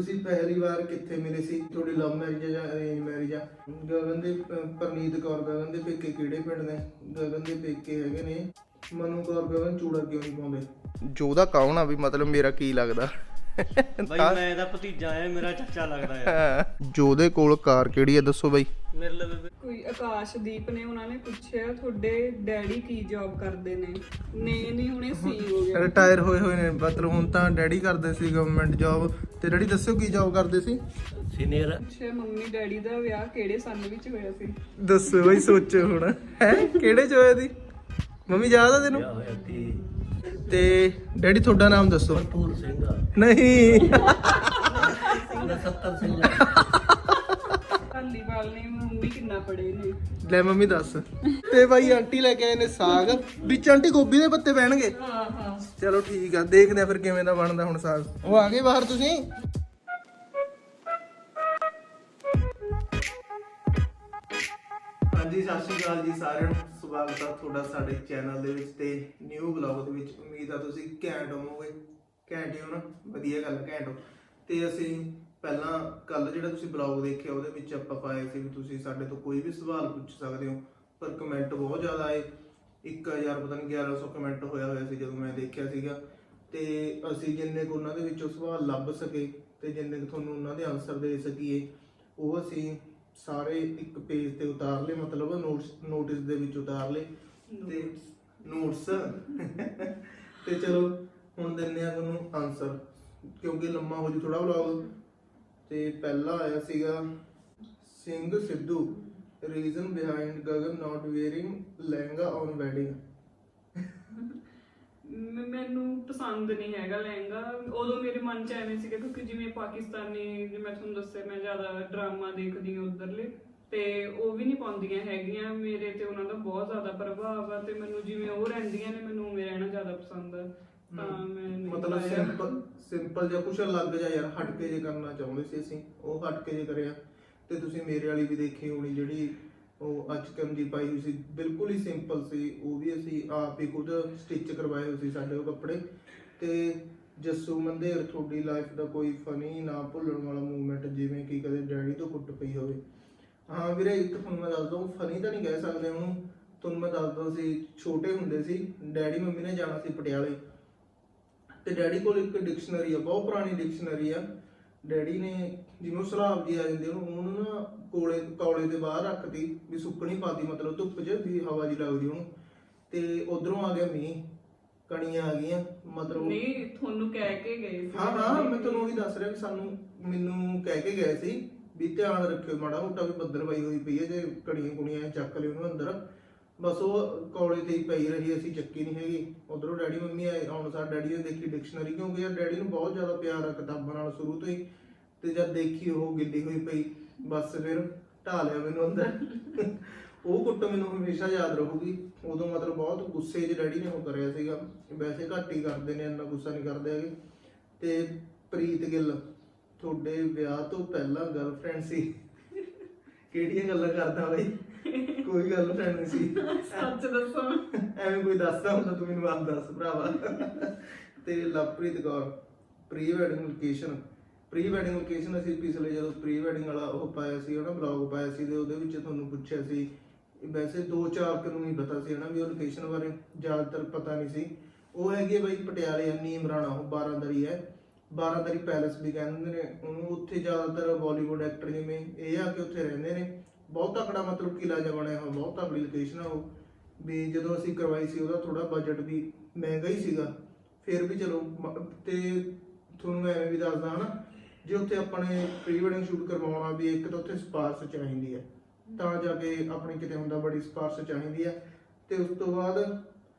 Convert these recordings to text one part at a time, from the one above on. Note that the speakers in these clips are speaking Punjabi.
ਤੁਸੀਂ ਪਹਿਲੀ ਵਾਰ ਕਿੱਥੇ ਮਿਲੇ ਸੀ? ਤੁਹਾਡੀ ਲਵ ਮੈਰਿਜ ਜਾਂ ਅਰੇਂਜ ਮੈਰਿਜ ਆ? ਗਗਨ ਦੇ ਪਰਨੀਤ ਕੌਰ ਗਗਨ ਦੇ ਪੇਕੇ ਕਿਹੜੇ ਪਿੰਡ ਨੇ? ਗਗਨ ਦੇ ਪੇਕੇ ਹੈਗੇ ਨੇ ਮਨੂ ਕੌਰ। ਗਗਨ ਚੂੜਾ ਕਿਉਂ ਨਹੀਂ ਪਾਉਂਦੇ? ਜੋਦਾ ਕੌਣ ਆ ਵੀ ਮਤਲਬ ਮੇਰਾ ਕੀ ਲੱਗਦਾ? ਬਾਈ ਮੈਂ ਇਹਦਾ ਭਤੀਜਾ ਆ, ਮੇਰਾ ਚਾਚਾ ਲੱਗਦਾ ਆ। ਜੋਦੇ ਕੋਲ ਕਾਰ ਕਿਹੜੀ ਆ ਦੱਸੋ ਬਾਈ? ਮੇਰੇ ਲਈ ਕੋਈ ਆਕਾਸ਼ਦੀਪ ਨੇ, ਉਹਨਾਂ ਨੇ ਪੁੱਛਿਆ ਤੁਹਾਡੇ ਡੈਡੀ ਕੀ ਜੌਬ ਕਰਦੇ ਨੇ? ਨਹੀਂ ਹੁਣੇ ਸੀ ਹੋ ਗਿਆ, ਰਿਟਾਇਰ ਹੋਏ ਨੇ ਮਤਲਬ ਹੁਣ ਤਾਂ ਡੈਡੀ ਕਰਦੇ ਸੀ ਗਵਰਨਮੈਂਟ ਜੌਬ। ਤੇ ਡੈਡੀ ਦੱਸੋ ਕੀ ਜੌਬ ਕਰਦੇ ਸੀ? ਸੀਨੀਅਰ। ਪੁੱਛਿਆ ਮੰਮੀ ਡੈਡੀ ਦਾ ਵਿਆਹ ਕਿਹੜੇ ਸੰਨ ਵਿੱਚ ਹੋਇਆ ਸੀ? ਦੱਸੋ ਬਾਈ, ਸੋਚੋ ਹੁਣ ਹੈ ਕਿਹੜੇ ਚ ਹੋਇਆ ਸੀ? ਮੰਮੀ ਯਾਦ ਆ ਤੈਨੂੰ? ਹੋਇਆ ਸੀ ਤੇ ਡੈਡੀ ਤੁਹਾਡਾ ਨਾਮ ਦੱਸੋ? ਭਰਪੂਰ ਸਿੰਘ। ਨਹੀਂ 70 ਸਿੰਘ। ਧਾਲੀਵਾਲ ਨੇ। ਮੰਮੀ ਕਿੰਨਾ ਪੜੇ ਨੇ? ਲੈ ਮੰਮੀ ਦੱਸ। ਤੇ ਬਾਈ ਆਂਟੀ ਲੈ ਕੇ ਆਏ ਨੇ ਸਾਗ, ਵਿੱਚ ਆਂਟੀ ਗੋਭੀ ਦੇ ਪੱਤੇ ਪੈਣਗੇ। ਹਾਂ ਚਲੋ ਠੀਕ ਆ, ਦੇਖਦੇ ਆ ਫਿਰ ਕਿਵੇਂ ਦਾ ਬਣਦਾ ਹੁਣ ਸਾਗ। ਉਹ ਆ ਗਏ ਬਾਹਰ ਤੁਸੀਂ? ਹਾਂਜੀ ਸਤਿ ਸ਼੍ਰੀ ਅਕਾਲ ਜੀ ਸਾਰਿਆਂ ਨੂੰ, ਸਵਾਗਤ ਆ ਤੁਹਾਡਾ ਸਾਡੇ ਚੈਨਲ ਦੇ ਵਿੱਚ ਤੇ ਨਿਊ ਵਲੌਗ ਦੇ ਵਿੱਚ। ਉਮੀਦ ਆ ਤੁਸੀਂ ਘੈਂਟ ਹੋਵੋਗੇ। ਘੈਂਟ ਹੀ ਹੋ ਨਾ? ਵਧੀਆ ਗੱਲ, ਘੈਂਟ ਹੋ। ਤੇ ਅਸੀਂ ਪਹਿਲਾਂ ਕੱਲ ਜਿਹੜਾ ਤੁਸੀਂ ਵਲੌਗ ਦੇਖਿਆ ਉਹਦੇ ਵਿੱਚ ਆਪਾਂ ਪਾਏ ਸੀ ਵੀ ਤੁਸੀਂ ਸਾਡੇ ਤੋਂ ਕੋਈ ਵੀ ਸਵਾਲ ਪੁੱਛ ਸਕਦੇ ਹੋ, ਪਰ ਕਮੈਂਟ ਬਹੁਤ ਜ਼ਿਆਦਾ ਆਏ। 1000 ਪਤਾ ਨਹੀਂ 1100 ਕਮੈਂਟ ਹੋਇਆ ਸੀ ਜਦੋਂ ਮੈਂ ਦੇਖਿਆ ਸੀਗਾ। ਤੇ ਅਸੀਂ ਜਿੰਨੇ ਕੁ ਉਹਨਾਂ ਦੇ ਵਿੱਚੋਂ ਸਵਾਲ ਲੱਭ ਸਕੇ ਤੇ ਜਿੰਨੇ ਕੁ ਤੁਹਾਨੂੰ ਉਹਨਾਂ ਦੇ ਆਨਸਰ ਦੇ ਸਕੀਏ ਉਹ ਅਸੀਂ ਸਾਰੇ ਇੱਕ ਪੇਜ ਤੇ ਉਤਾਰ ਲਏ, ਮਤਲਬ ਨੋਟਿਸ ਦੇ ਵਿੱਚ ਉਤਾਰ ਲਏ ਤੇ ਨੋਟਸ ਤੇ ਚਲੋ ਹੁਣ ਦਿੰਦੇ ਆ ਤੁਹਾਨੂੰ ਆਨਸਰ, ਕਿਉਂਕਿ ਲੰਮਾ ਹੋ ਜੂ ਥੋੜਾ ਵਲੌਗ। ਤੇ ਪਹਿਲਾ ਆਇਆ ਸੀਗਾ Singh Sidhu, reason behind Gagan not wearing lehenga on wedding. ਮੈਨੂੰ ਪਸੰਦ ਨਹੀਂ ਹੈਗਾ ਲਹਿੰਗਾ। ਉਦੋਂ ਮੇਰੇ ਮਨ ਚ ਐਵੇਂ ਸੀਗਾ ਕਿਉਂਕਿ ਜਿਵੇਂ ਪਾਕਿਸਤਾਨੀ, ਜਿਵੇਂ ਮੈਂ ਤੁਹਾਨੂੰ ਦੱਸਿਆ ਮੈਂ ਜ਼ਿਆਦਾ ਡਰਾਮਾ ਦੇਖਦੀ ਹਾਂ ਉਧਰਲੇ, ਤੇ ਉਹ ਵੀ ਨਹੀਂ ਪਾਉਂਦੀਆਂ ਹੈਗੀਆਂ। ਮੇਰੇ ਤੇ ਉਹਨਾਂ ਦਾ ਬਹੁਤ ਜ਼ਿਆਦਾ ਪ੍ਰਭਾਵ ਆ ਤੇ ਮੈਨੂੰ ਜਿਵੇਂ ਉਹ ਰਹਿੰਦੀਆਂ ਨੇ ਮੈਨੂੰ ਉਵੇਂ ਰਹਿਣਾ ਜ਼ਿਆਦਾ ਪਸੰਦ ਆ। ਤਾਂ ਮੈਂ ਨਹੀਂ ਮਤਲਬ ਪਾਇਆ। ਸਿੰਪਲ ਜਿਹਾ ਕੁਛ ਅਲੱਗ ਜਿਹਾ ਯਾਰ ਹਟ ਕੇ ਜੇ ਕਰਨਾ ਚਾਹੁੰਦੇ ਸੀ ਅਸੀਂ, ਉਹ ਹਟ ਕੇ ਜੇ ਕਰਿਆ। ਤੇ ਤੁਸੀਂ ਮੇਰੇ ਵਾਲੀ ਵੀ ਦੇਖੀ ਹੋਣੀ ਜਿਹੜੀ ਉਹ ਅਚਕਨ ਦੀ ਪਾਈ ਹੋਈ ਸੀ, ਬਿਲਕੁਲ ਹੀ ਸਿੰਪਲ ਸੀ। ਉਹ ਵੀ ਅਸੀਂ ਆਪ ਹੀ ਖੁਦ ਸਟਿਚ ਕਰਵਾਏ ਹੋਏ ਸੀ ਸਾਡੇ ਉਹ ਕੱਪੜੇ। ਤੇ ਜੱਸੂ ਮੰਦੇਰ, ਤੁਹਾਡੀ ਲਾਈਫ ਦਾ ਕੋਈ ਫਨੀ ਨਾ ਭੁੱਲਣ ਵਾਲਾ ਮੂਮੈਂਟ ਜਿਵੇਂ ਕਿ ਕਦੇ ਡੈਡੀ ਤੋਂ ਕੁੱਟ ਪਈ ਹੋਵੇ? ਹਾਂ ਵੀਰੇ, ਇੱਕ ਤੁਹਾਨੂੰ ਮੈਂ ਦੱਸ ਦਊਂ, ਫਨੀ ਤਾਂ ਨਹੀਂ ਕਹਿ ਸਕਦੇ ਉਹਨੂੰ। ਤੁਹਾਨੂੰ ਮੈਂ ਦੱਸਦਾ ਸੀ ਛੋਟੇ ਹੁੰਦੇ ਸੀ, ਡੈਡੀ ਮੰਮੀ ਨੇ ਜਾਣਾ ਸੀ ਪਟਿਆਲੇ ਤੇ ਡੈਡੀ ਕੋਲ ਇੱਕ ਡਿਕਸ਼ਨਰੀ ਆ, ਬਹੁਤ ਪੁਰਾਣੀ ਡਿਕਸ਼ਨਰੀ ਆ। ਡੈਡੀ ਨੇ ਜਿਵੇਂ ਉਹ ਸਲਾਬ ਜੀ ਆ ਜਾਂਦੀ ਉਹਨੂੰ ਨਾ ਕੌਲੇ ਦੇ ਬਾਹਰ ਰੱਖਤੀ ਵੀ ਸੁੱਕਣੀ ਪਾਤੀ, ਮਤਲਬ ਧੁੱਪ 'ਚ ਵੀ ਹਵਾ ਜੀ ਲੱਗਦੀ ਉਹਨੂੰ। ਤੇ ਉਧਰੋਂ ਆ ਗਿਆ ਮੀਂਹ, ਕਣੀਆਂ ਆ ਗਈਆਂ, ਮਤਲਬ ਨਹੀਂ ਤੁਹਾਨੂੰ ਕਹਿ ਕੇ ਗਏ ਸੀ। ਹਾਂ ਮੈਂ ਤੁਹਾਨੂੰ ਉਹੀ ਦੱਸ ਰਿਹਾ ਵੀ ਮੈਨੂੰ ਕਹਿ ਕੇ ਗਏ ਸੀ ਵੀ ਧਿਆਨ ਰੱਖਿਓ ਮਾੜਾ ਮੋਟਾ ਵੀ ਬੱਦਲ ਪਈ ਹੋਈ ਪਈ ਹੈ, ਜੇ ਕਣੀਆਂ ਕੁਣੀਆਂ ਚੱਕ ਲਿਓ ਉਹਨੂੰ ਅੰਦਰ। ਬਸ ਉਹ ਕੌਲੇ ਤੇ ਹੀ ਪਈ ਰਹੀ, ਅਸੀਂ ਚੱਕੀ ਨਹੀਂ ਹੈਗੀ। ਉਧਰੋਂ ਡੈਡੀ ਮੰਮੀ ਆਏ, ਹੁਣ ਸਾਡਾ ਡੈਡੀ ਨੇ ਦੇਖੀ ਡਿਕਸ਼ਨਰੀ, ਕਿਉਂਕਿ ਯਾਰ ਡੈਡੀ ਨੂੰ ਬਹੁਤ ਜ਼ਿਆਦਾ ਪਿਆਰ ਆ ਕਿਤਾਬਾਂ ਨਾਲ ਸ਼ੁਰੂ ਤੋਂ ਹੀ। ਤੇ ਜਦ ਦੇਖੀ ਉਹ ਗਿੱਲੀ ਹੋਈ ਪਈ, ਬਸ ਫਿਰ ਢਾ ਲਿਆ ਮੈਨੂੰ ਅੰਦਰ। ਉਹ ਕੁੱਟ ਮੈਨੂੰ ਹਮੇਸ਼ਾ ਯਾਦ ਰਹੂਗੀ। ਉਦੋਂ ਮਤਲਬ ਬਹੁਤ ਗੁੱਸੇ 'ਚ ਡੈਡੀ ਨੇ ਉਹ ਕਰਿਆ ਸੀਗਾ। ਵੈਸੇ ਘੱਟ ਹੀ ਕਰਦੇ ਨੇ, ਇੰਨਾ ਗੁੱਸਾ ਨਹੀਂ ਕਰਦੇ ਹੈਗੇ। ਤੇ ਪ੍ਰੀਤ ਗਿੱਲ, ਤੁਹਾਡੇ ਵਿਆਹ ਤੋਂ ਪਹਿਲਾਂ ਗਰਲਫ੍ਰੈਂਡ ਸੀ? ਕਿਹੜੀਆਂ ਗੱਲਾਂ ਕਰਦਾ ਬਾਈ, ਕੋਈ ਗਰਲਫ੍ਰੈਂਡ ਨਹੀਂ ਸੀ। ਸੱਚ ਦੱਸਾਂ ਐਵੇਂ ਕੋਈ ਦੱਸਦਾ ਹੁੰਦਾ ਤੂੰ ਮੈਨੂੰ ਆਪ ਦੱਸ ਭਰਾਵਾ। ਤੇ Lovepreet Kaur, pre wedding location ਅਸੀਂ ਪਿਛਲੇ ਜਦੋਂ ਪ੍ਰੀ ਵੈਡਿੰਗ ਵਾਲਾ ਉਹ ਪਾਇਆ ਸੀ ਹਨਾ, ਵਲੌਗ ਪਾਇਆ ਸੀ ਤੇ ਉਹਦੇ ਵਿੱਚ ਤੁਹਾਨੂੰ ਪੁੱਛਿਆ ਸੀ। ਵੈਸੇ 2-4 ਨੂੰ ਨਹੀਂ ਪਤਾ ਸੀ ਹਨਾ ਵੀ ਉਹ ਲੋਕੇਸ਼ਨ ਬਾਰੇ ਜ਼ਿਆਦਾਤਰ ਪਤਾ ਨਹੀਂ ਸੀ। ਉਹ ਹੈਗੀ ਹੈ ਬਾਈ ਪਟਿਆਲੇ, ਨੀਮ ਰਾਣਾ, ਉਹ 12ਦਰੀ ਹੈ। 12ਦਰੀ ਪੈਲਸ ਵੀ ਕਹਿੰਦੇ ਨੇ ਉਹਨੂੰ। ਉੱਥੇ ਜ਼ਿਆਦਾਤਰ ਬਾਲੀਵੁੱਡ ਐਕਟਰ ਜਿਵੇਂ ਇਹ ਆ ਕੇ ਉੱਥੇ ਰਹਿੰਦੇ ਨੇ। ਬਹੁਤ ਤਕੜਾ ਮਤਲਬ ਕਿਲਾ ਜਿਹਾ ਬਣਿਆ ਹੋਇਆ, ਬਹੁਤ ਤਕੜੀ ਲੋਕੇਸ਼ਨ ਆ ਉਹ ਵੀ। ਜਦੋਂ ਅਸੀਂ ਕਰਵਾਈ ਸੀ ਉਹਦਾ ਥੋੜਾ ਬਜਟ ਵੀ ਮਹਿੰਗਾ ਹੀ ਸੀਗਾ, ਫਿਰ ਵੀ ਚਲੋ। ਤੇ ਤੁਹਾਨੂੰ ਮੈਂ ਐਵੇਂ ਵੀ ਦੱਸਦਾ ਹਨਾ, ਜੇ ਉੱਥੇ ਆਪਣੇ ਪ੍ਰੀ ਵੈਡਿੰਗ ਸ਼ੂਟ ਕਰਵਾਉਣਾ ਵੀ ਇੱਕ ਤਾਂ ਉੱਥੇ ਸਿਫਾਰਸ਼ ਚਾਹੀਦੀ ਹੈ, ਤਾਂ ਜਾ ਕੇ ਆਪਣੇ ਕਿਤੇ ਹੁੰਦਾ, ਬੜੀ ਸਿਫਾਰਸ਼ ਚਾਹੀਦੀ ਹੈ। ਤੇ ਉਸ ਤੋਂ ਬਾਅਦ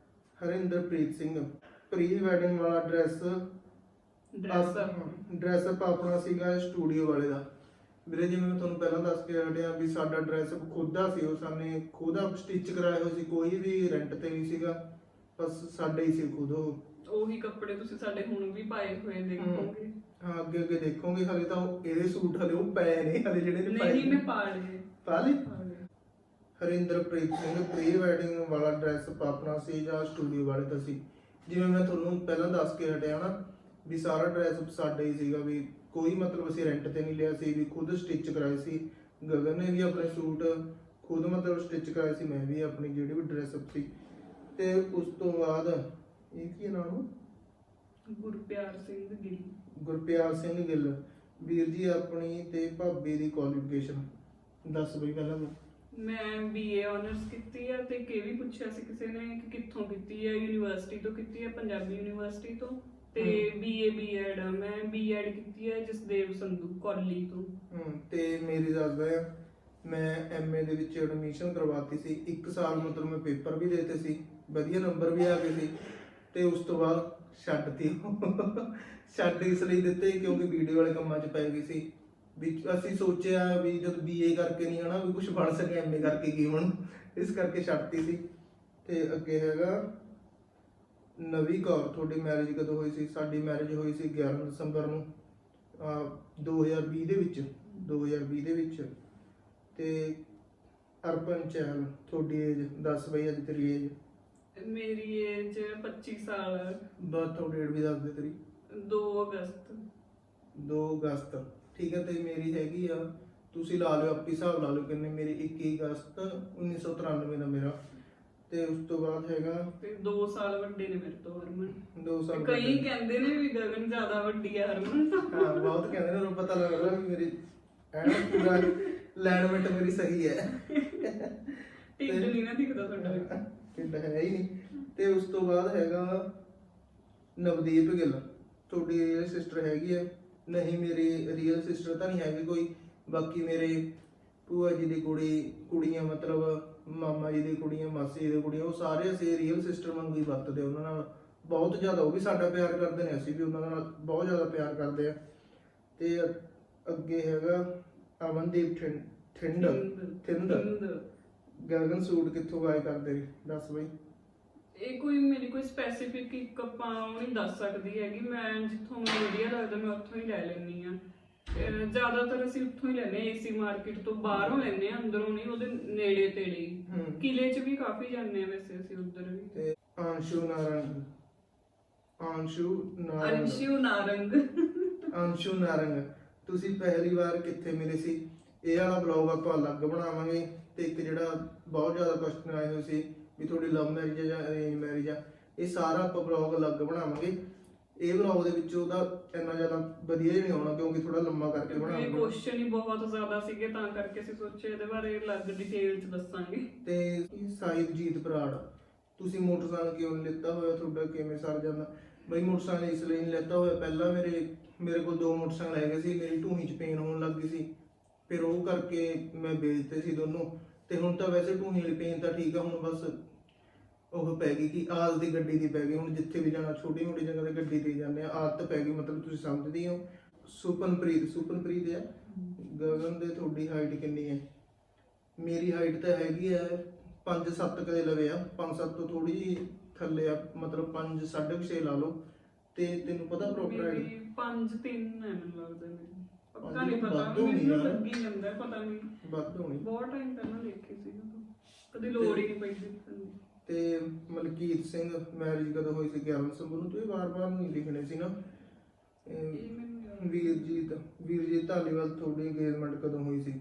ਹਰਿੰਦਰਪ੍ਰੀਤ ਸਿੰਘ, ਪ੍ਰੀ ਵੈਡਿੰਗ ਵਾਲਾ ਡਰੈਸ ਅਪ ਆਪਣਾ ਸੀਗਾ ਸਟੂਡੀਓ ਵਾਲੇ ਦਾ। ਵੀਰੇ ਜਿਵੇਂ ਮੈਂ ਤੁਹਾਨੂੰ ਪਹਿਲਾਂ ਦੱਸ ਕੇ ਹਟਿਆ ਵੀ ਸਾਡਾ ਡਰੈਸ ਖੁਦ ਦਾ ਸੀ, ਉਹ ਸਾਨੇ ਖੁਦ ਆਪ ਸਟਿਚ ਕਰਾਏ ਹੋਏ ਸੀ, ਕੋਈ ਵੀ ਰੈਂਟ ਤੇ ਨਹੀਂ ਸੀਗਾ, ਬਸ ਸਾਡੇ ਹੀ ਸੀ ਖੁਦ ਉਹ। ਉਹੀ ਕੱਪੜੇ ਤੁਸੀਂ ਸਾਡੇ ਹੁਣ ਵੀ ਪਾਏ ਹੋਏ ਦੇਖੋਗੇ। ਹਾਂ ਅੱਗੇ ਦੇਖੋਗੇ। ਹਲੇ ਤਾਂ ਇਹਦੇ ਸੂਟ ਹਲੇ ਉਹ ਪਏ ਨੇ, ਹਲੇ ਜਿਹੜੇ ਨੇ ਪਾਏ ਨਹੀਂ ਮੈਂ ਪਾ ਲਏ। ਪਾ ਲਈ। ਹਰਿੰਦਰਪ੍ਰੀਤ ਸਿੰਘ, ਪ੍ਰੀ ਵੈਡਿੰਗ ਵਾਲਾ ਡਰੈਸ ਆਪਣਾ ਸੀ ਜਾਂ ਸਟੂਡੀਓ ਵਾਲੇ ਦਾ ਸੀ? ਜਿਵੇਂ ਮੈਂ ਤੁਹਾਨੂੰ ਪਹਿਲਾਂ ਦੱਸ ਕੇ ਹਟਿਆ ਨਾ ਵੀ ਸਾਰਾ ਡਰੈਸ ਸਾਡੇ ਹੀ ਸੀਗਾ ਵੀ ਕੋਈ ਮਤਲਬ ਅਸੀਂ ਰੈਂਟ ਤੇ ਨਹੀਂ ਲਿਆ ਸੀ, ਵੀ ਖੁਦ ਸਟਿਚ ਕਰਾਏ ਸੀ। ਗਗਨ ਨੇ ਵੀ ਆਪਣੇ ਸੂਟ ਖੁਦ ਮਤਲਬ ਸਟਿਚ ਕਰਾਏ ਸੀ, ਮੈਂ ਵੀ ਆਪਣੀ ਜਿਹੜੀ ਵੀ ਡਰੈਸ ਸੀ। ਤੇ ਉਸ ਤੋਂ ਬਾਅਦ ਇਹ ਕੀ ਨਾਮ, ਗੁਰਪਿਆਰ ਸਿੰਘ ਗਿੱਲ। ਗੁਰਪਿਆਰ ਸਿੰਘ ਗਿੱਲ। ਵੀਰ ਜੀ ਆਪਣੀ ਤੇ ਭਾਬੀ ਦੀ ਕੁਆਲੀਫਿਕੇਸ਼ਨ ਦੱਸ ਬਈ ਪਹਿਲਾਂ ਤੂੰ। ਮੈਂ BA ਆਨਰਸ ਕੀਤੀ ਹੈ ਤੇ ਵੀ ਪੁੱਛਿਆ ਸੀ ਕਿਸੇ ਨੇ ਕਿ ਕਿੱਥੋਂ ਕੀਤੀ ਹੈ, ਯੂਨੀਵਰਸਿਟੀ ਤੋਂ ਕੀਤੀ ਹੈ, ਪੰਜਾਬੀ ਯੂਨੀਵਰਸਿਟੀ ਤੋਂ। ਤੇ BA B.Ed ਆ, ਮੈਂ B.Ed ਕੀਤੀ ਹੈ ਜਸਦੇਵ ਸੰਧੂ ਕਾਲਜ ਤੋਂ। ਤੇ ਮੇਰੀ ਦੱਸਦਾ ਆ, ਮੈਂ MA ਦੇ ਵਿੱਚ ਐਡਮਿਸ਼ਨ ਕਰਵਾਤੀ ਸੀ। 1 ਸਾਲ ਮਤਲਬ ਮੈਂ ਪੇਪਰ ਵੀ ਦੇਤੇ ਸੀ, ਵਧੀਆ ਨੰਬਰ ਵੀ ਆ ਗਏ ਸੀ। ਤੇ ਉਸ ਤੋਂ ਬਾਅਦ ਛੱਡ ਇਸ ਲਈ ਦਿੱਤੇ ਕਿਉਂਕਿ ਵੀਡੀਓ ਵਾਲੇ ਕੰਮਾਂ 'ਚ ਪੈ ਗਈ ਸੀ। ਵੀ ਅਸੀਂ ਸੋਚਿਆ ਵੀ ਜਦ BA ਕਰਕੇ ਨਹੀਂ ਹਨਾ ਵੀ ਕੁਝ ਬਣ ਸਕੇ, MA ਕਰਕੇ ਕੀ ਬਣੂ, ਇਸ ਕਰਕੇ ਛੱਡਤੀ ਸੀ। ਤੇ ਅੱਗੇ ਹੈਗਾ ਨਵੀਂ ਕੌਰ। ਤੁਹਾਡੀ ਮੈਰਿਜ ਕਦੋਂ ਹੋਈ ਸੀ? ਸਾਡੀ ਮੈਰਿਜ ਹੋਈ ਸੀ 11 ਦਸੰਬਰ ਨੂੰ 2020 ਦੇ ਵਿੱਚ। ਤੇ ਅਰਪਨ ਚਹਿਲ, ਤੁਹਾਡੀ ਏਜ ਦੱਸ ਬਈ, ਅੱਜ ਤੇਰੀ ਏਜ? ਮੇਰੀ ਏਜ 25 ਸਾਲ। ਬਰਥ ਡੇਟ ਵੀ ਦੱਸ ਦੇ ਤੇਰੀ। 2 ਅਗਸਤ। 2 ਅਗਸਤ, ਠੀਕ ਹੈ। ਤੇ ਮੇਰੀ ਹੈਗੀ ਆ, ਤੁਸੀਂ ਲਾ ਲਿਓ ਆਪੀ ਹਿਸਾਬ ਲਾ ਲਿਓ ਕਿੰਨੇ, ਮੇਰੀ 21 ਅਗਸਤ 1993 ਦਾ ਮੇਰਾ। ਤੇ ਉਸ ਤੋਂ ਬਾਅਦ ਹੈਗਾ ਤੇ 2 ਸਾਲ ਵੱਡੇ ਨੇ ਮੇਰੇ ਤੋਂ ਹਰਮਨ। 2 ਸਾਲ ਕਈ ਕਹਿੰਦੇ ਨੇ ਵੀ ਗਗਨ ਜ਼ਿਆਦਾ ਵੱਡੀ ਹੈ ਹਰਮਨ ਤੋਂ। ਹਾਂ, ਬਹੁਤ ਕਹਿੰਦੇ ਨੇ, ਉਹਨੂੰ ਪਤਾ ਲੱਗ ਰਿਹਾ ਵੀ ਮੇਰੀ ਐਨ ਪੂਰਾ ਅਲਾਈਨਮੈਂਟ ਮੇਰੀ ਸਹੀ ਹੈ। ਢਿੱਡ ਨਹੀਂ ਨਾ ਦਿਖਦਾ ਤੁਹਾਡਾ। ਢਿੱਡ ਹੈ ਹੀ ਨਹੀਂ। ਤੇ ਉਸ ਤੋਂ ਬਾਅਦ ਹੈਗਾ ਨਵਦੀਪ ਗਿੱਲ। ਤੁਹਾਡੀ ਰੀਅਲ ਸਿਸਟਰ ਹੈਗੀ ਹੈ? ਨਹੀਂ, ਮੇਰੀ ਰੀਅਲ ਸਿਸਟਰ ਤਾਂ ਨਹੀਂ ਹੈਗੀ ਕੋਈ। ਬਾਕੀ ਮੇਰੇ ਭੂਆ ਜੀ ਦੀ ਕੁੜੀਆਂ ਮਤਲਬ ਮਾਮਾ ਜੀ ਦੀ ਕੁੜੀਆਂ, ਮਾਸੀ ਜੀ ਦੀ ਕੁੜੀਆਂ, ਉਹ ਸਾਰੇ ਅਸੀਂ ਰੀਅਲ ਸਿਸਟਰ ਵਾਂਗੂ ਹੀ ਵਰਤਦੇ ਉਹਨਾਂ ਨਾਲ ਬਹੁਤ ਜ਼ਿਆਦਾ। ਉਹ ਵੀ ਸਾਡਾ ਪਿਆਰ ਕਰਦੇ ਨੇ, ਅਸੀਂ ਵੀ ਉਹਨਾਂ ਨਾਲ ਬਹੁਤ ਜ਼ਿਆਦਾ ਪਿਆਰ ਕਰਦੇ ਆ। ਤੇ ਅੱਗੇ ਹੈਗਾ ਅਮਨਦੀਪ ਥਿੰਦ। ਗਗਨ ਸੂਟ ਕਿੱਥੋਂ ਬਾਏ ਕਰਦੇ ਨੇ, ਦੱਸ ਬਈ। ਇਹ ਕੋਈ ਮੇਰੀ ਕੋਈ ਸਪੈਸੀਫਿਕ ਇੱਕ ਆਪਾਂ ਉਹ ਨਹੀਂ ਦੱਸ ਸਕਦੀ ਹੈਗੀ। ਮੈਂ ਜਿੱਥੋਂ ਮੈਨੂੰ ਵਧੀਆ ਲੱਗਦਾ ਮੈਂ ਉੱਥੋਂ ਹੀ ਲੈ ਲੈਂਦੀ ਆ। ਜ਼ਿਆਦਾਤਰ ਅਸੀਂ ਉੱਥੋਂ ਹੀ ਲੈਂਦੇ ਆ, AC ਮਾਰਕੀਟ ਤੋਂ। ਬਾਹਰੋਂ ਲੈਂਦੇ ਆ, ਅੰਦਰੋਂ ਨਹੀਂ, ਉਹਦੇ ਨੇੜੇ ਤੇੜੇ ਹੀ। ਕਿਲੇ 'ਚ ਵੀ ਕਾਫੀ ਜਾਂਦੇ ਆ ਵੈਸੇ ਅਸੀਂ ਉੱਧਰ ਵੀ। ਤੇ ਅੰਸ਼ੂ ਨਾਰੰਗ, ਤੁਸੀਂ ਪਹਿਲੀ ਵਾਰ ਕਿੱਥੇ ਮਿਲੇ ਸੀ? ਇਹ ਵਾਲਾ ਬਲੌਗ ਆਪਾਂ ਅਲੱਗ ਬਣਾਵਾਂਗੇ। ਤੇ ਇੱਕ ਜਿਹੜਾ ਬਹੁਤ ਜ਼ਿਆਦਾ ਕੁਐਸਚਨ ਆਏ ਹੋਏ ਸੀ ਵੀ ਤੁਹਾਡੀ ਲਵ ਮੈਰਿਜ ਜਾਂ ਅਰੇਂਜ ਮੈਰਿਜ ਆ, ਇਹ ਸਾਰਾ ਆਪਾਂ ਬਲੌਗ ਅਲੱਗ ਬਣਾਵਾਂਗੇ। ਇਹ ਬਲੌਗ ਦੇ ਵਿੱਚ ਉਹਦਾ ਇੰਨਾ ਜ਼ਿਆਦਾ ਵਧੀਆ ਨਹੀਂ ਆਉਣਾ ਕਿਉਂਕਿ ਥੋੜਾ ਲੰਮਾ ਕਰਕੇ ਬਣਾਵਾਂਗੇ। ਇਹ ਕੁਐਸਚਨ ਹੀ ਬਹੁਤ ਜ਼ਿਆਦਾ ਸੀਗੇ, ਤਾਂ ਕਰਕੇ ਅਸੀਂ ਸੋਚਿਆ ਇਹਦੇ ਬਾਰੇ ਅਲੱਗ ਡਿਟੇਲ 'ਚ ਦੱਸਾਂਗੇ। ਤੇ ਸਾਹਿਬਜੀਤ ਬਰਾੜ, ਤੁਸੀਂ ਮੋਟਰਸਾਈਕਲ ਕਿਉਂ ਨਹੀਂ ਲਿੱਤਾ ਹੋਇਆ? ਤੁਹਾਡਾ ਕਿਵੇਂ ਸਰ ਜਾਂਦਾ? ਬਈ ਮੋਟਰਸਾਈਕਲ ਇਸ ਲਈ ਨਹੀਂ ਲਿੱਤਾ ਹੋਇਆ, ਪਹਿਲਾਂ ਮੇਰੇ ਕੋਲ 2 ਮੋਟਰਸਾਈਕਲ ਹੈਗੇ ਸੀ। ਮੇਰੀ ਢੂਹੀ 'ਚ ਪੇਨ ਹੋਣ ਲੱਗ ਗਈ ਸੀ, ਫਿਰ ਉਹ ਕਰਕੇ ਮੈਂ ਵੇਚਤੇ ਸੀ ਦੋਨੋਂ। ਤੇ ਹੁਣ ਤਾਂ ਵੈਸੇ ਢੂਹੀ ਵਾਲੀ ਪੇਨ ਤਾਂ ਠੀਕ ਆ, ਹੁਣ ਬਸ ਉਹ ਪੈ ਗਈ ਕਿ ਆਦਤ ਦੀ ਗੱਡੀ ਦੀ ਪੈ ਗਈ। ਹੁਣ ਜਿੱਥੇ ਵੀ ਜਾਣਾ ਛੋਟੀ ਮੋਟੀ ਜਗ੍ਹਾ ਤੇ ਗੱਡੀ ਤੇ ਜਾਂਦੇ ਆ, ਆਦਤ ਪੈ ਗਈ, ਮਤਲਬ ਤੁਸੀਂ ਸਮਝਦੇ ਹੋ। ਸੁਪਨਪ੍ਰੀਤ ਹੈ। ਗਗਨ ਦੇ ਤੁਹਾਡੀ ਹਾਈਟ ਕਿੰਨੀ ਹੈ? ਮੇਰੀ ਹਾਈਟ ਤਾਂ ਹੈਗੀ ਹੈ 5'7" ਕਦੇ ਲਵੇ ਆ, 5'7" ਤੋਂ ਥੋੜੀ ਜਿਹੀ ਥੱਲੇ ਆ, ਮਤਲਬ 5 6.5 ਲਾ ਲਓ। ਤੇ ਤੈਨੂੰ ਪਤਾ ਪ੍ਰੋਪਰ ਮੇਰੀ 5'3" ਹੈ ਮੈਨੂੰ ਲੱਗਦਾ। ਮੇਰੀ ਪੱਕਾ ਪੰਜ ਨਹੀਂ ਪਤਾ, ਵੱਧ ਹੋਣੀ ਮੈਨੂੰ ਯਾਰ। ਲੱਗੀ ਜਾਂਦਾ ਪਤਾ ਨਹੀਂ। ਵੱਧ ਹੋਣੀ। ਬਹੁਤ ਟਾਈਮ ਪਹਿਲਾਂ ਦੇਖੀ ਸੀ, ਕਦੇ ਲੋੜ ਹੀ ਨਹੀਂ ਪਈ ਦੇਖਣ ਦੀ। ਤੇ ਮਲਕੀਤ ਸਿੰਘ, ਮੈਰਿਜ ਕਦੋਂ ਹੋਈ ਸੀ? 11 ਦਸੰਬਰ ਨੂੰ। ਤੁਸੀਂ ਵਾਰ-ਵਾਰ ਨਹੀਂ ਲਿਖਣੇ ਸੀ ਨਾ। ਇਹ ਮੈਨੂੰ ਵੀਰਜੀਤ ਧਾਲੀਵਾਲ, ਤੁਹਾਡੀ ਇੰਗੇਜਮੈਂਟ ਕਦੋਂ ਹੋਈ ਸੀ?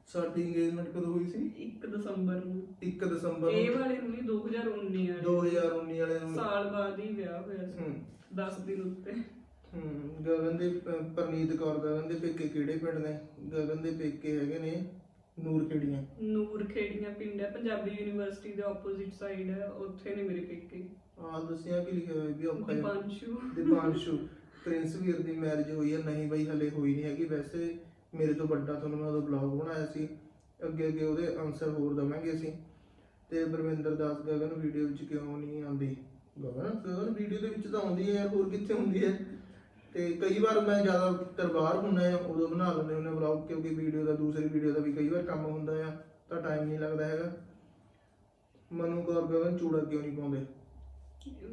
ਸਾਡੀ ਇੰਗੇਜਮੈਂਟ ਕਦੋਂ ਹੋਈ ਸੀ? 1 ਦਸੰਬਰ ਨੂੰ। 1 ਦਸੰਬਰ ਇਹ ਵਾਲੇ ਨੂੰ ਨਹੀਂ, 2019 ਵਾਲੇ। 2019 ਵਾਲੇ ਨੂੰ। ਸਾਲ ਬਾਅਦ ਹੀ ਵਿਆਹ ਹੋਇਆ ਸੀ, 10 ਦਿਨ ਉੱਤੇ। ਗਗਨ ਦੇ ਪਰਨੀਤ ਕੌਰ, ਗਗਨ ਦੇ ਪੇਕੇ ਕਿਹੜੇ ਪਿੰਡ ਨੇ? ਗਗਨ ਦੇ ਪੇਕੇ ਹੈਗੇ ਨੇ ਨੂਰਖੇੜੀਆਂ ਪਿੰਡ ਹੈ, ਪੰਜਾਬੀ ਯੂਨੀਵਰਸਿਟੀ ਦੇ ਆਪੋਜ਼ਿਟ ਸਾਈਡ ਹੈ, ਉੱਥੇ ਨੇ ਮੇਰੇ ਪੇਕੇ। ਦੱਸਿਆ ਕਿ ਲਿਖਿਆ ਹੋਇਆ ਵੀ ਔਖਾ ਜਿਹਾ। ਦੀਪਾਂਸ਼ੂ। ਪ੍ਰਿੰਸ ਵੀਰ ਦੀ ਮੈਰਿਜ ਹੋਈ ਹੈ? ਨਹੀਂ ਬਈ, ਹਲੇ ਹੋਈ ਨਹੀਂ ਹੈਗੀ। ਵੈਸੇ ਮੇਰੇ ਤੋਂ ਵੱਡਾ ਤੁਹਾਨੂੰ ਮੈਂ ਉਦੋਂ ਬਲੌਗ ਬਣਾਇਆ ਸੀ, ਅੱਗੇ ਉਹਦੇ ਆਨਸਰ ਹੋਰ ਦਵਾਂਗੇ ਅਸੀਂ। ਤੇ ਬਰਵਿੰਦਰ ਦਾਸ, ਗਗਨ ਵੀਡੀਓ ਵਿੱਚ ਕਿਉਂ ਨਹੀਂ ਆਉਂਦੀ? ਗਗਨ ਵੀਡੀਓ ਦੇ ਵਿੱਚ ਤਾਂ ਆਉਂਦੀ ਹੈ ਯਾਰ, ਹੋਰ ਕਿੱਥੇ ਹੁੰਦੀ ਹੈ? ਤੇ ਕਈ ਵਾਰ ਮੈਂ ਜ਼ਿਆਦਾਤਰ ਬਾਹਰ ਹੁੰਦਾ ਆ, ਉਦੋਂ ਬਣਾ ਲੈਂਦੇ ਹੁੰਦੇ ਵਲੌਗ, ਕਿਉਂਕਿ ਦੂਸਰੀ ਵੀਡੀਓ ਦਾ ਵੀ ਕਈ ਵਾਰ ਕੰਮ ਹੁੰਦਾ ਆ ਤਾਂ ਟਾਈਮ ਨਹੀਂ ਲੱਗਦਾ ਹੈਗਾ। ਮਨੂ ਕੌਰ, ਗਗਨ ਚੂੜਾ ਕਿਉਂ ਨਹੀਂ ਪਾਉਂਦੇ?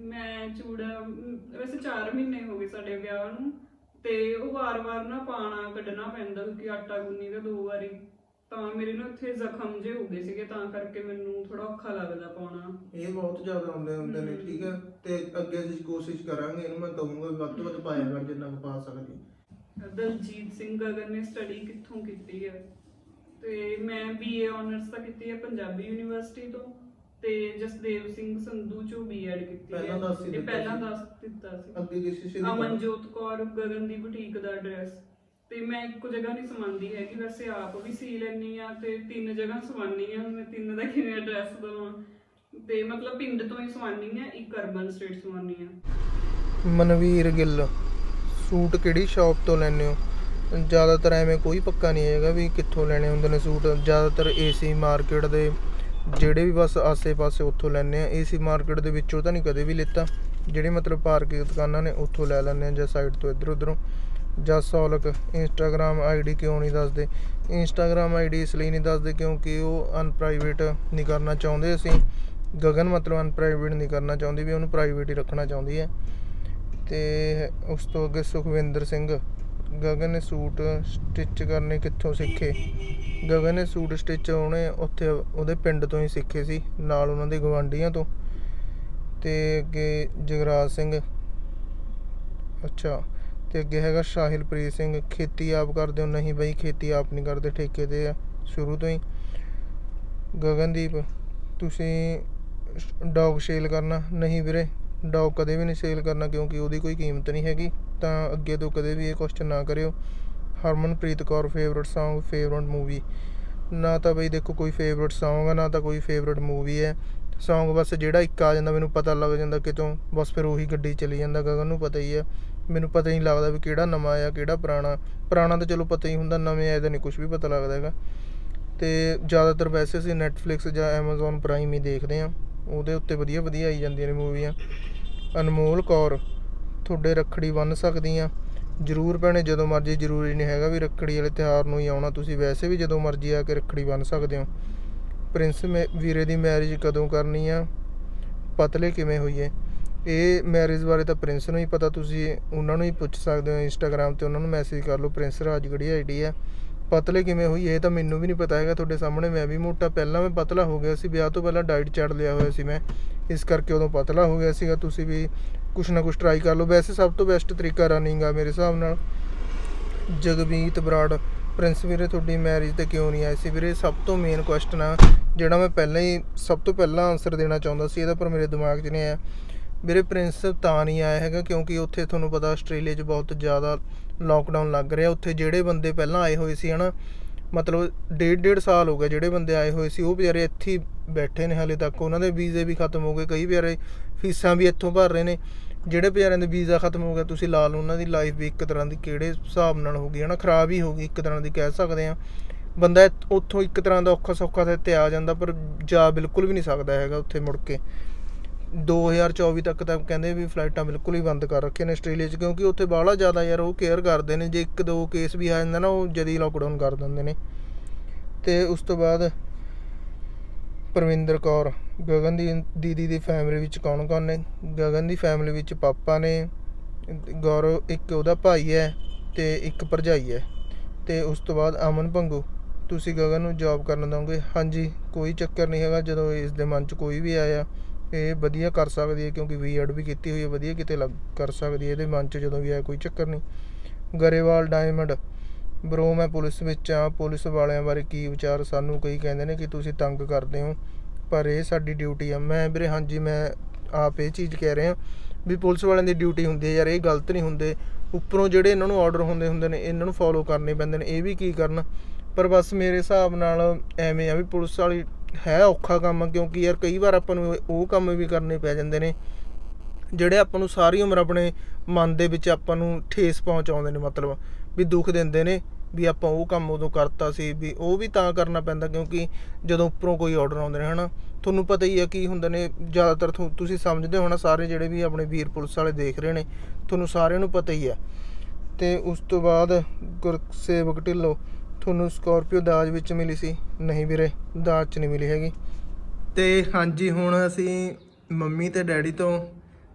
ਮੈਂ ਚੂੜਾ ਵੈਸੇ 4 ਮਹੀਨੇ ਹੋ ਗਏ ਸਾਡੇ ਵਿਆਹ ਨੂੰ, ਤੇ ਉਹ ਵਾਰ-ਵਾਰ ਨਾ ਪਾਣਾ ਕੱਢਣਾ ਪੈਂਦਾ ਕਿਉਂਕਿ ਆਟਾ ਗੁੰਨੀ ਦਾ 2 ਵਾਰੀ, ਤਾਂ ਮੇਰੇ ਨਾ ਇੱਥੇ ਜ਼ਖਮ ਜੇ ਹੋ ਗਏ ਸੀਗੇ, ਤਾਂ ਕਰਕੇ ਮੈਨੂੰ ਥੋੜਾ ਔਖਾ ਲੱਗਦਾ ਪਾਉਣਾ। ਇਹ ਬਹੁਤ ਜ਼ਿਆਦਾ ਹੁੰਦੇ ਨੇ, ਠੀਕ ਹੈ। ਤੇ ਅੱਗੇ ਅਸੀਂ ਕੋਸ਼ਿਸ਼ ਕਰਾਂਗੇ, ਇਹਨੂੰ ਮੈਂ ਕਹੂੰਗਾ ਵੱਧ ਤੋਂ ਵੱਧ ਪਾਇਆ ਕਰ ਜਿੰਨਾ ਕੁ ਪਾ ਸਕਦੀ। ਦਲਜੀਤ ਸਿੰਘ ਗਗਨ ਨੇ ਸਟੱਡੀ ਕਿੱਥੋਂ ਕੀਤੀ ਹੈ? ਤੇ ਮੈਂ BA ਆਨਰਸ ਤਾਂ ਕੀਤੀ ਹੈ ਪੰਜਾਬੀ ਯੂਨੀਵਰਸਿਟੀ ਤੋਂ, ਤੇ ਜਸਦੇਵ ਸਿੰਘ ਸੰਧੂ ਚੋਂ B.Ed ਕੀਤੀ ਹੈ। ਪਹਿਲਾਂ ਦੱਸ ਹੀ ਇਹ ਦਿੱਤਾ ਪਹਿਲਾਂ ਸੀ। ਦੱਸ ਦਿੱਤਾ ਸੀ। ਅੱਗੇ ਕਿਸੇ ਸ਼੍ਰੀ ਅਮਨਜੋਤ ਕੌਰ ਗਗਨ ਦੀ ਬੁਟੀਕ ਦਾ ਐਡਰੈਸ। ਤੇ ਮੈਂ ਇੱਕੋ ਜਗ੍ਹਾ ਨਹੀਂ ਸਮਾਉਂਦੀ ਹੈਗੀ, ਵੈਸੇ ਆਪ ਵੀ ਸੀ ਲੈਣੀ ਆ ਤੇ 3 ਜਗ੍ਹਾ ਸਵਾਨੀ ਆ। ਮੈਂ 3 ਦਾ ਕਿਵੇਂ ਐਡਰੈਸ ਦਵਾਂ? ਤੇ ਮਤਲਬ ਪਿੰਡ ਤੋਂ ਹੀ ਸਵਾਨੀ ਆ, ਇੱਕ ਅਰਬਨ ਸਟੇਟ ਸਵਾਨੀ ਆ। ਮਨਵੀਰ ਗਿੱਲ, ਸੂਟ ਕਿਹੜੀ ਸ਼ਾਪ ਤੋਂ ਲੈਂਦੇ ਹੋ? ਜ਼ਿਆਦਾਤਰ ਐਵੇਂ ਕੋਈ ਪੱਕਾ ਨਹੀਂ ਹੈਗਾ ਵੀ ਕਿੱਥੋਂ ਲੈਣੇ ਹੁੰਦੇ ਨੇ ਸੂਟ। ਜ਼ਿਆਦਾਤਰ AC ਮਾਰਕੀਟ ਦੇ ਜਿਹੜੇ ਵੀ ਬਸ ਆਸੇ-ਪਾਸੇ ਉੱਥੋਂ ਲੈਂਦੇ ਆ। AC ਮਾਰਕੀਟ ਦੇ ਵਿੱਚੋਂ ਤਾਂ ਨਹੀਂ ਕਦੇ ਵੀ ਲਿੱਤਾ। ਜਿਹੜੇ ਮਤਲਬ ਪਾਰਕ ਦੀਆਂ ਦੁਕਾਨਾਂ ਨੇ ਉੱਥੋਂ ਲੈ ਲੈਂਦੇ ਆ, ਜਾਂ ਸਾਈਡ ਤੋਂ ਇੱਧਰ ਉੱਧਰੋਂ। ਜਾਂ ਸੌਲਕ ਇੰਸਟਾਗ੍ਰਾਮ ID ਕਿਉਂ ਨਹੀਂ ਦੱਸਦੇ? ਇੰਸਟਾਗ੍ਰਾਮ ID ਇਸ ਲਈ ਨਹੀਂ ਦੱਸਦੇ ਕਿਉਂਕਿ ਉਹ ਅਨਪ੍ਰਾਈਵੇਟ ਨਹੀਂ ਕਰਨਾ ਚਾਹੁੰਦੇ ਅਸੀਂ। ਗਗਨ ਮਤਲਬ ਅਨਪ੍ਰਾਈਵੇਟ ਨਹੀਂ ਕਰਨਾ ਚਾਹੁੰਦੀ, ਵੀ ਉਹਨੂੰ ਪ੍ਰਾਈਵੇਟ ਹੀ ਰੱਖਣਾ ਚਾਹੁੰਦੀ ਹੈ। ਤੇ ਉਸ ਤੋਂ ਅੱਗੇ ਸੁਖਵਿੰਦਰ ਸਿੰਘ, ਗਗਨ ਨੇ ਸੂਟ ਸਟਿਚ ਕਰਨੇ ਕਿੱਥੋਂ ਸਿੱਖੇ? ਗਗਨ ਨੇ ਸੂਟ ਸਟਿਚ ਉਹਨੇ ਉੱਥੇ ਉਹਦੇ ਪਿੰਡ ਤੋਂ ਹੀ ਸਿੱਖੇ ਸੀ, ਨਾਲ ਉਹਨਾਂ ਦੇ ਗਵਾਂਢੀਆਂ ਤੋਂ। ਤੇ ਅੱਗੇ ਜਗਰਾਜ ਸਿੰਘ, ਅੱਛਾ। ਤੇ ਅੱਗੇ ਹੈਗਾ ਸਾਹਿਲਪ੍ਰੀਤ ਸਿੰਘ, ਖੇਤੀ ਆਪ ਕਰਦੇ ਹੋ? ਨਹੀਂ ਬਾਈ, ਖੇਤੀ ਆਪ ਨਹੀਂ ਕਰਦੇ, ਠੇਕੇ ਤੇ ਆ ਸ਼ੁਰੂ ਤੋਂ ਹੀ। ਗਗਨਦੀਪ, ਤੁਸੀਂ ਡੌਗ ਸੇਲ ਕਰਨਾ? ਨਹੀਂ ਵੀਰੇ, ਡੌਗ ਕਦੇ ਵੀ ਨਹੀਂ ਸੇਲ ਕਰਨਾ ਕਿਉਂਕਿ ਉਹਦੀ ਕੋਈ ਕੀਮਤ ਨਹੀਂ ਹੈਗੀ, ਤਾਂ ਅੱਗੇ ਤੋਂ ਕਦੇ ਵੀ ਇਹ ਕੁਐਸਚਨ ਨਾ ਕਰਿਓ। Harmanpreet Kaur, favourite song, favourite movie? ਨਾ ਤਾਂ ਬਈ ਦੇਖੋ ਕੋਈ ਫੇਵਰਟ ਸੌਂਗ ਆ, ਨਾ ਤਾਂ ਕੋਈ ਫੇਵਰਟ ਮੂਵੀ ਹੈ। ਸੌਂਗ ਬਸ ਜਿਹੜਾ ਇੱਕ ਆ ਜਾਂਦਾ ਮੈਨੂੰ ਪਤਾ ਲੱਗ ਜਾਂਦਾ ਕਿਤੋਂ, ਬਸ ਫਿਰ ਉਹੀ ਗੱਡੀ ਚਲੀ ਜਾਂਦਾ। ਗਗਨ ਨੂੰ ਪਤਾ ਹੀ ਹੈ, ਮੈਨੂੰ ਪਤਾ ਹੀ ਨਹੀਂ ਲੱਗਦਾ ਵੀ ਕਿਹੜਾ ਨਵਾਂ ਆ ਕਿਹੜਾ ਪੁਰਾਣਾ। ਪੁਰਾਣਾ ਤਾਂ ਚਲੋ ਪਤਾ ਹੀ ਹੁੰਦਾ, ਨਵੇਂ ਆਏ ਤਾਂ ਨਹੀਂ ਕੁਛ ਵੀ ਪਤਾ ਲੱਗਦਾ ਹੈਗਾ। ਤੇ ਜ਼ਿਆਦਾਤਰ ਵੈਸੇ ਅਸੀਂ ਨੈਟਫਲਿਕਸ ਜਾਂ Amazon ਪ੍ਰਾਈਮ ਹੀ ਦੇਖਦੇ ਹਾਂ, ਉਹਦੇ ਉੱਤੇ ਵਧੀਆ ਵਧੀਆ ਆਈ ਜਾਂਦੀਆਂ ਨੇ ਮੂਵੀਆਂ। ਅਨਮੋਲ ਕੌਰ, ਤੁਹਾਡੇ ਰੱਖੜੀ ਬੰਨ੍ਹ ਸਕਦੀ ਹਾਂ? ਜ਼ਰੂਰ ਭੈਣੇ, ਜਦੋਂ ਮਰਜ਼ੀ। ਜ਼ਰੂਰੀ ਨਹੀਂ ਹੈਗਾ ਵੀ ਰੱਖੜੀ ਵਾਲੇ ਤਿਉਹਾਰ ਨੂੰ ਹੀ ਆਉਣਾ, ਤੁਸੀਂ ਵੈਸੇ ਵੀ ਜਦੋਂ ਮਰਜ਼ੀ ਆ ਕੇ ਰੱਖੜੀ ਬੰਨ੍ਹ ਸਕਦੇ ਹੋ। ਪ੍ਰਿੰਸ ਵੀਰੇ ਦੀ ਮੈਰਿਜ ਕਦੋਂ ਕਰਨੀ ਆ? ਪਤਲੇ ਕਿਵੇਂ ਹੋਈਏ? ਇਹ ਮੈਰਿਜ ਬਾਰੇ ਤਾਂ ਪ੍ਰਿੰਸ ਨੂੰ ਹੀ ਪਤਾ, ਤੁਸੀਂ ਉਹਨਾਂ ਨੂੰ ਹੀ ਪੁੱਛ ਸਕਦੇ ਹੋ। ਇੰਸਟਾਗ੍ਰਾਮ 'ਤੇ ਉਹਨਾਂ ਨੂੰ ਮੈਸੇਜ ਕਰ ਲਓ, ਪ੍ਰਿੰਸ ਰਾਜਗੜ੍ਹੀ ID ਹੈ। ਪਤਲੇ ਕਿਵੇਂ ਹੋਈ ਇਹ ਤਾਂ ਮੈਨੂੰ ਵੀ ਨਹੀਂ ਪਤਾ ਹੈਗਾ, ਤੁਹਾਡੇ ਸਾਹਮਣੇ। ਮੈਂ ਵੀ ਮੋਟਾ, ਪਹਿਲਾਂ ਮੈਂ ਪਤਲਾ ਹੋ ਗਿਆ ਸੀ, ਵਿਆਹ ਤੋਂ ਪਹਿਲਾਂ ਡਾਈਟ ਚੜ ਲਿਆ ਹੋਇਆ ਸੀ ਮੈਂ, ਇਸ ਕਰਕੇ ਉਦੋਂ ਪਤਲਾ ਹੋ ਗਿਆ ਸੀਗਾ। ਤੁਸੀਂ ਵੀ ਕੁਛ ਨਾ ਕੁਛ ਟਰਾਈ ਕਰ ਲਓ। ਵੈਸੇ ਸਭ ਤੋਂ ਬੈਸਟ ਤਰੀਕਾ ਰਨਿੰਗ ਆ ਮੇਰੇ ਹਿਸਾਬ ਨਾਲ। ਜਗਮੀਤ ਬਰਾੜ, ਪ੍ਰਿੰਸ ਵੀਰੇ ਤੁਹਾਡੀ ਮੈਰਿਜ 'ਤੇ ਕਿਉਂ ਨਹੀਂ ਆਏ ਸੀ? ਵੀਰੇ ਸਭ ਤੋਂ ਮੇਨ ਕੁਐਸਚਨ ਆ ਜਿਹੜਾ ਮੈਂ ਪਹਿਲਾਂ ਹੀ ਸਭ ਤੋਂ ਪਹਿਲਾਂ ਆਨਸਰ ਦੇਣਾ ਚਾਹੁੰਦਾ ਸੀ ਇਹਦਾ, ਪਰ ਮੇਰੇ ਦਿਮਾਗ 'ਚ ਨਹੀਂ ਆਇਆ। ਵੀਰੇ ਪ੍ਰਿੰਸ ਤਾਂ ਨਹੀਂ ਆਇਆ ਹੈਗਾ ਕਿਉਂਕਿ ਉੱਥੇ ਤੁਹਾਨੂੰ ਪਤਾ ਆਸਟ੍ਰੇਲੀਆ 'ਚ ਬਹੁਤ ਜ਼ਿਆਦਾ ਲੋਕਡਾਊਨ ਲੱਗ ਰਿਹਾ। ਉੱਥੇ ਜਿਹੜੇ ਬੰਦੇ ਪਹਿਲਾਂ ਆਏ ਹੋਏ ਸੀ ਹੈ ਨਾ, ਮਤਲਬ 1.5 ਸਾਲ ਹੋ ਗਿਆ ਜਿਹੜੇ ਬੰਦੇ ਆਏ ਹੋਏ ਸੀ, ਉਹ ਵਿਚਾਰੇ ਇੱਥੇ ਬੈਠੇ ਨੇ ਹਾਲੇ ਤੱਕ। ਉਹਨਾਂ ਦੇ ਵੀਜ਼ੇ ਵੀ ਖਤਮ ਹੋ ਗਏ, ਕਈ ਵਿਚਾਰੇ ਫੀਸਾਂ ਵੀ ਇੱਥੋਂ ਭਰ ਰਹੇ ਨੇ। ਜਿਹੜੇ ਵਿਚਾਰਿਆਂ ਦੇ ਵੀਜ਼ਾ ਖਤਮ ਹੋ ਗਿਆ, ਤੁਸੀਂ ਲਾ ਲਓ ਉਹਨਾਂ ਦੀ ਲਾਈਫ ਵੀ ਇੱਕ ਤਰ੍ਹਾਂ ਦੀ ਕਿਹੜੇ ਹਿਸਾਬ ਨਾਲ ਹੋ ਗਈ ਹੈ ਨਾ, ਖਰਾਬ ਹੀ ਹੋ ਗਈ ਇੱਕ ਤਰ੍ਹਾਂ ਦੀ ਕਹਿ ਸਕਦੇ ਹਾਂ। ਬੰਦਾ ਉੱਥੋਂ ਇੱਕ ਤਰ੍ਹਾਂ ਦਾ ਔਖਾ ਸੌਖਾ ਤਾਂ ਇੱਥੇ ਆ ਜਾਂਦਾ, ਪਰ ਜਾ ਬਿਲਕੁਲ ਵੀ ਨਹੀਂ ਸਕਦਾ ਹੈਗਾ ਉੱਥੇ ਮੁੜ ਕੇ। 2024 ਤੱਕ ਤਾਂ ਕਹਿੰਦੇ ਵੀ ਫਲਾਈਟਾਂ ਬਿਲਕੁਲ ਹੀ ਬੰਦ ਕਰ ਰੱਖੀਆਂ ਨੇ ਆਸਟ੍ਰੇਲੀਆ 'ਚ, ਕਿਉਂਕਿ ਉੱਥੇ ਬਾਹਲਾ ਜ਼ਿਆਦਾ ਯਾਰ ਉਹ ਕੇਅਰ ਕਰਦੇ ਨੇ। ਜੇ 1-2 ਕੇਸ ਵੀ ਆ ਜਾਂਦਾ ਨਾ, ਉਹ ਜਦੀ ਲੋਕਡਾਊਨ ਕਰ ਦਿੰਦੇ ਨੇ। ਅਤੇ ਉਸ ਤੋਂ ਬਾਅਦ ਪਰਵਿੰਦਰ ਕੌਰ, ਗਗਨ ਦੀ ਦੀਦੀ ਦੀ ਫੈਮਿਲੀ ਵਿੱਚ ਕੌਣ ਕੌਣ ਨੇ? ਗਗਨ ਦੀ ਫੈਮਿਲੀ ਵਿੱਚ ਪਾਪਾ ਨੇ, ਗੌਰਵ ਇੱਕ ਉਹਦਾ ਭਾਈ ਹੈ ਅਤੇ ਇੱਕ ਭਰਜਾਈ ਹੈ। ਅਤੇ ਉਸ ਤੋਂ ਬਾਅਦ ਅਮਨ ਭੰਗੂ, ਤੁਸੀਂ ਗਗਨ ਨੂੰ ਜੋਬ ਕਰਨ ਦਿਓਗੇ? ਹਾਂਜੀ, ਕੋਈ ਚੱਕਰ ਨਹੀਂ ਹੈਗਾ। ਜਦੋਂ ਇਸ ਦੇ ਮਨ 'ਚ ਕੋਈ ਵੀ ਆਇਆ, ਇਹ ਵਧੀਆ ਕਰ ਸਕਦੀ ਹੈ ਕਿਉਂਕਿ B.Ed ਵੀ ਕੀਤੀ ਹੋਈ ਹੈ, ਵਧੀਆ ਕਿਤੇ ਕਰ ਸਕਦੀ ਹੈ। ਇਹਦੇ ਮਨ 'ਚ ਜਦੋਂ ਵੀ ਆਇਆ ਕੋਈ ਚੱਕਰ ਨਹੀਂ। ਗਰੇਵਾਲ ਡਾਇਮੰਡ, ਬਰੋ ਮੈਂ ਪੁਲਿਸ ਵਿੱਚ ਹਾਂ, ਪੁਲਿਸ ਵਾਲਿਆਂ ਬਾਰੇ ਕੀ ਵਿਚਾਰ? ਸਾਨੂੰ ਕਈ ਕਹਿੰਦੇ ਨੇ ਕਿ ਤੁਸੀਂ ਤੰਗ ਕਰਦੇ ਹੋ, ਪਰ ਇਹ ਸਾਡੀ ਡਿਊਟੀ ਆ। ਮੈਂ ਵੀਰੇ ਹਾਂਜੀ, ਮੈਂ ਆਪ ਇਹ ਚੀਜ਼ ਕਹਿ ਰਿਹਾ ਵੀ ਪੁਲਿਸ ਵਾਲਿਆਂ ਦੀ ਡਿਊਟੀ ਹੁੰਦੀ ਹੈ ਯਾਰ, ਇਹ ਗਲਤ ਨਹੀਂ ਹੁੰਦੇ। ਉੱਪਰੋਂ ਜਿਹੜੇ ਇਹਨਾਂ ਨੂੰ ਆਰਡਰ ਹੁੰਦੇ ਨੇ ਇਹਨਾਂ ਨੂੰ ਫੋਲੋ ਕਰਨੇ ਪੈਂਦੇ ਨੇ, ਇਹ ਵੀ ਕੀ ਕਰਨ। ਪਰ ਬਸ ਮੇਰੇ ਹਿਸਾਬ ਨਾਲ ਐਵੇਂ ਆ ਵੀ ਪੁਲਿਸ ਵਾਲੀ ਹੈ ਔਖਾ ਕੰਮ, ਕਿਉਂਕਿ ਯਾਰ ਕਈ ਵਾਰ ਆਪਾਂ ਨੂੰ ਉਹ ਕੰਮ ਵੀ ਕਰਨੇ ਪੈ ਜਾਂਦੇ ਨੇ ਜਿਹੜੇ ਆਪਾਂ ਨੂੰ ਸਾਰੀ ਉਮਰ ਆਪਣੇ ਮਨ ਦੇ ਵਿੱਚ ਆਪਾਂ ਨੂੰ ਠੇਸ ਪਹੁੰਚਾਉਂਦੇ ਨੇ, ਮਤਲਬ ਵੀ ਦੁੱਖ ਦਿੰਦੇ ਨੇ ਵੀ ਆਪਾਂ ਉਹ ਕੰਮ ਉਦੋਂ ਕਰਤਾ ਸੀ। ਵੀ ਉਹ ਵੀ ਤਾਂ ਕਰਨਾ ਪੈਂਦਾ ਕਿਉਂਕਿ ਜਦੋਂ ਉੱਪਰੋਂ ਕੋਈ ਆਰਡਰ ਆਉਂਦੇ ਨੇ ਹੈ ਨਾ, ਤੁਹਾਨੂੰ ਪਤਾ ਹੀ ਆ ਕੀ ਹੁੰਦੇ ਨੇ ਜ਼ਿਆਦਾਤਰ। ਤੁਸੀਂ ਸਮਝਦੇ ਹੋ ਨਾ, ਸਾਰੇ ਜਿਹੜੇ ਵੀ ਆਪਣੇ ਵੀਰ ਪੁਲਿਸ ਵਾਲੇ ਦੇਖ ਰਹੇ ਨੇ, ਤੁਹਾਨੂੰ ਸਾਰਿਆਂ ਨੂੰ ਪਤਾ ਹੀ ਆ। ਅਤੇ ਉਸ ਤੋਂ ਬਾਅਦ ਗੁਰਸੇਵਕ ਢਿੱਲੋਂ, ਤੁਹਾਨੂੰ ਸਕੋਰਪੀਓ ਦਾਜ ਵਿੱਚ ਮਿਲੀ ਸੀ? ਨਹੀਂ ਵੀਰੇ, ਦਾਜ 'ਚ ਨਹੀਂ ਮਿਲੀ ਹੈਗੀ। ਅਤੇ ਹਾਂਜੀ, ਹੁਣ ਅਸੀਂ ਮੰਮੀ ਅਤੇ ਡੈਡੀ ਤੋਂ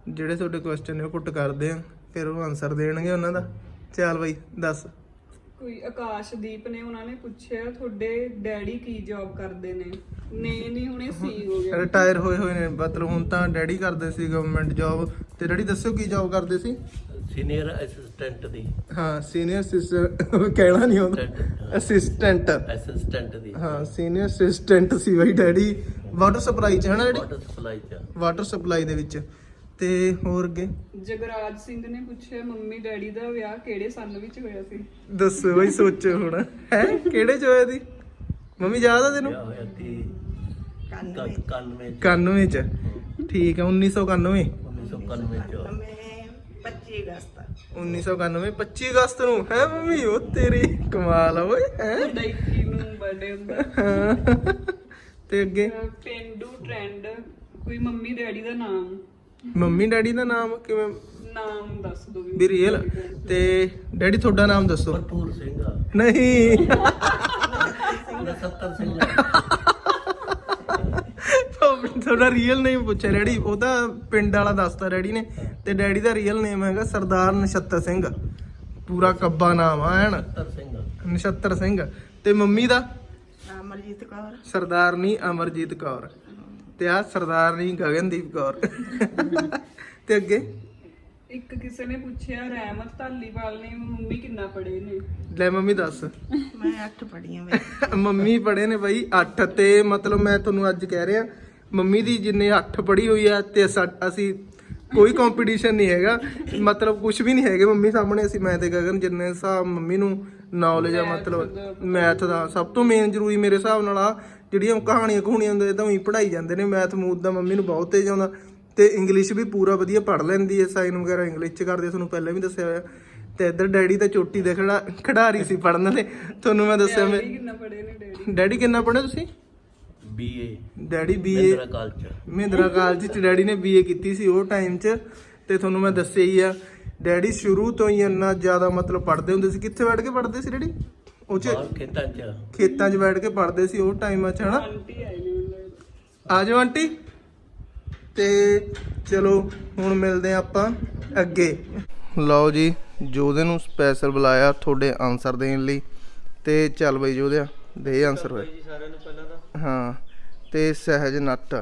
ਜਿਹੜੇ ਤੁਹਾਡੇ ਕੁਐਸਚਨ ਨੇ ਉਹ ਪੁੱਟ ਕਰਦੇ ਹਾਂ, ਫਿਰ ਉਹ ਆਨਸਰ ਦੇਣਗੇ ਉਹਨਾਂ ਦਾ। ਚੱਲ ਬਾਈ ਦੱਸ। ਕੋਈ ਆਕਾਸ਼ਦੀਪ ਨੇ, ਉਹਨਾਂ ਨੇ ਪੁੱਛਿਆ ਤੁਹਾਡੇ ਡੈਡੀ ਕੀ ਜੌਬ ਕਰਦੇ ਨੇ। ਨਹੀਂ ਹੁਣੇ ਸੀ ਹੋ ਗਿਆ, ਰਿਟਾਇਰ ਹੋਏ ਨੇ, ਮਤਲਬ ਹੁਣ ਤਾਂ ਡੈਡੀ ਕਰਦੇ ਸੀ ਗਵਰਨਮੈਂਟ ਜੌਬ। ਤੇ ਡੈਡੀ ਦੱਸੋ ਕੀ ਜੌਬ ਕਰਦੇ ਸੀ? ਸੀਨੀਅਰ ਅਸਿਸਟੈਂਟ ਦੀ। ਹਾਂ ਸੀਨੀਅਰ ਅਸਿਸਟੈਂਟ ਕਹਿਣਾ ਨਹੀਂ ਆਉਂਦਾ, ਅਸਿਸਟੈਂਟ ਦੀ। ਹਾਂ ਸੀਨੀਅਰ ਅਸਿਸਟੈਂਟ ਸੀ ਬਾਈ ਡੈਡੀ ਵਾਟਰ ਸਪਲਾਈ ਚ, ਹੈ ਨਾ ਡੈਡੀ? ਵਾਟਰ ਸਪਲਾਈ ਚ। ਵਾਟਰ ਸਪਲਾਈ ਦੇ ਵਿੱਚ। ਤੇ ਹੋਰ ਅੱਗੇ ਜਗਰਾਜ ਸਿੰਘ ਨੇ ਪੁੱਛਿਆ ਮੰਮੀ ਡੈਡੀ ਦਾ ਵਿਆਹ ਕਿਹੜੇ ਸੰਨ ਵਿੱਚ ਹੋਇਆ ਸੀ? ਦੱਸੋ ਬਾਈ, ਸੋਚੋ ਹੁਣ ਹੈ ਕਿਹੜੇ ਚ ਹੋਇਆ ਸੀ? ਮੰਮੀ ਯਾਦ ਆ ਤੈਨੂੰ? ਵਿਆਹ ਹੋਇਆ ਸੀ 91 91 ਚ। ਠੀਕ ਹੈ 1991 1991 ਚ। 1991 25 ਅਗਸਤ ਨੂੰ ਹੈ ਮੰਮੀ। ਉਹ ਤੇਰੀ ਕਮਾਲ ਆ ਓਏ ਹੈ। 21 ਨੂੰ ਬਰਥਡੇ ਹੁੰਦਾ। ਤੇ ਅੱਗੇ ਪੇਂਡੂ ਟ੍ਰੈਂਡ, ਕੋਈ ਮੰਮੀ ਡੈਡੀ ਦਾ ਨਾਮ। ਮੰਮੀ ਡੈਡੀ ਦਾ ਨਾਮ ਕਿਵੇਂ ਨਾਮ ਦੱਸ ਦੋ ਵੀ ਰੀਅਲ? ਤੇ ਡੈਡੀ ਤੁਹਾਡਾ ਨਾਮ ਦੱਸੋ। ਭਰਪੂਰ ਸਿੰਘ ਆ। ਨਹੀਂ ਨਛੱਤਰ ਸਿੰਘ। ਤੁਹਾਡਾ ਰੀਅਲ ਨੇਮ ਪੁੱਛਿਆ ਡੈਡੀ, ਉਹਦਾ ਪਿੰਡ ਵਾਲਾ ਦੱਸਤਾ ਡੈਡੀ ਨੇ। ਤੇ ਡੈਡੀ ਦਾ ਰੀਅਲ ਨੇਮ ਹੈਗਾ ਸਰਦਾਰ ਨਛੱਤਰ ਸਿੰਘ, ਪੂਰਾ ਕੱਬਾ ਨਾਮ ਆ ਐਨ ਨਛੱਤਰ ਸਿੰਘ। ਨਛੱਤਰ ਸਿੰਘ। ਤੇ ਮੰਮੀ ਦਾ? ਅਮਰਜੀਤ ਕੌਰ। ਸਰਦਾਰਨੀ ਅਮਰਜੀਤ ਕੌਰ। ਤੇ ਆ ਸਰਦਾਰਨੀ ਗਗਨਦੀਪ ਕੌਰ। ਤੇ ਅੱਗੇ ਇੱਕ ਕਿਸੇ ਨੇ ਪੁੱਛਿਆ ਰਹਿਮਤ ਧਾਲੀਵਾਲ ਨੇ ਮੰਮੀ ਕਿੰਨਾ ਪੜ੍ਹੇ ਨੇ? ਲੈ ਮੰਮੀ ਦੱਸ। ਮੈਂ 8 ਪੜ੍ਹੀ ਹਾਂ। ਮੰਮੀ ਪੜ੍ਹੇ ਨੇ ਬਾਈ 8। ਤੇ ਮਤਲਬ ਮੈਂ ਤੁਹਾਨੂੰ ਅੱਜ ਕਹਿ ਰਿਹਾ ਮੰਮੀ ਦੀ ਜਿੰਨੇ 8 ਪੜ੍ਹੀ ਹੋਈ ਆ ਤੇ ਅਸੀਂ ਕੋਈ ਕੰਪੀਟੀਸ਼ਨ ਨਹੀਂ ਹੈਗਾ, ਮਤਲਬ ਕੁਝ ਵੀ ਨਹੀਂ ਹੈਗੇ ਮੰਮੀ ਸਾਹਮਣੇ। ਅਸੀਂ ਮੈਂ ਤੇ ਗਗਨ ਜਿੰਨੇ ਹਿਸਾਬ ਮੰਮੀ ਨੂੰ ਨੌਲੇਜ ਆ, ਮਤਲਬ ਮੈਥ ਦਾ ਸਭ ਤੋਂ ਮੇਨ ਜ਼ਰੂਰੀ ਮੇਰੇ ਹਿਸਾਬ ਨਾਲ ਆ ਜਿਹੜੀਆਂ ਕਹਾਣੀਆਂ ਹੁੰਦੀਆਂ ਤਾਂ ਉਹੀ ਪੜ੍ਹਾਈ ਜਾਂਦੇ ਨੇ। ਮੈਥ ਮੂਥ ਦਾ ਮੰਮੀ ਨੂੰ ਬਹੁਤ ਤੇਜ਼ ਆਉਂਦਾ। ਤੇ ਇੰਗਲਿਸ਼ ਵੀ ਪੂਰਾ ਵਧੀਆ ਪੜ੍ਹ ਲੈਂਦੀ ਹੈ, ਸਾਈਨ ਵਗੈਰਾ ਇੰਗਲਿਸ਼ ਚ ਕਰਦੇ, ਤੁਹਾਨੂੰ ਪਹਿਲਾਂ ਵੀ ਦੱਸਿਆ ਹੋਇਆ। ਤੇ ਇੱਧਰ ਡੈਡੀ ਤਾਂ ਚੋਟੀ ਦੇ ਖਿਡਾਰੀ ਸੀ ਪੜ੍ਹਨ ਦੇ, ਤੁਹਾਨੂੰ ਮੈਂ ਦੱਸਿਆ। ਮੈਂ ਕਿੰਨਾ ਪੜ੍ਹੇ ਨੇ ਡੈਡੀ? ਡੈਡੀ ਕਿੰਨਾ ਪੜ੍ਹੇ ਤੁਸੀਂ? BA. Daddy BA Mahindra college ਚ। ਮਹਿੰਦਰਾ ਕਾਲਜ ਚ ਡੈਡੀ ਨੇ ਬੀਏ ਕੀਤੀ ਸੀ ਉਹ ਟਾਈਮ 'ਚ। ਤੇ ਤੁਹਾਨੂੰ ਮੈਂ ਦੱਸਿਆ ਹੀ ਆ ਡੈਡੀ ਸ਼ੁਰੂ ਤੋਂ ਹੀ ਇੰਨਾ ਜ਼ਿਆਦਾ ਮਤਲਬ ਪੜ੍ਹਦੇ ਹੁੰਦੇ ਸੀ। ਕਿੱਥੇ ਬੈਠ ਕੇ ਪੜ੍ਹਦੇ ਸੀ ਡੈਡੀ? ਉਹ 'ਚ ਖੇਤਾਂ 'ਚ ਬੈਠ ਕੇ ਪੜ੍ਹਦੇ ਸੀ ਉਹ ਟਾਈਮਾਂ 'ਚ, ਹਨਾ? ਆਂਟੀ ਆਏ ਨੇ ਮੈਨੂੰ। ਆ ਜਾਓ ਆਂਟੀ। ਤੇ ਚਲੋ ਹੁਣ ਮਿਲਦੇ ਆ ਆਪਾਂ ਅੱਗੇ। ਲਓ ਜੀ, ਜੋਧੇ ਨੂੰ ਸਪੈਸ਼ਲ ਬੁਲਾਇਆ ਤੁਹਾਡੇ ਆਨਸਰ ਦੇਣ ਲਈ। ਤੇ ਚੱਲ ਬਈ ਜੋਧਿਆ ਦੇ ਆਨਸਰ ਹੋਏ ਜੀ ਸਾਰਿਆਂ ਨੂੰ ਪਹਿਲਾਂ ਤਾਂ। ਹਾਂ। ਤੇ ਸਹਿਜ ਨੱਟ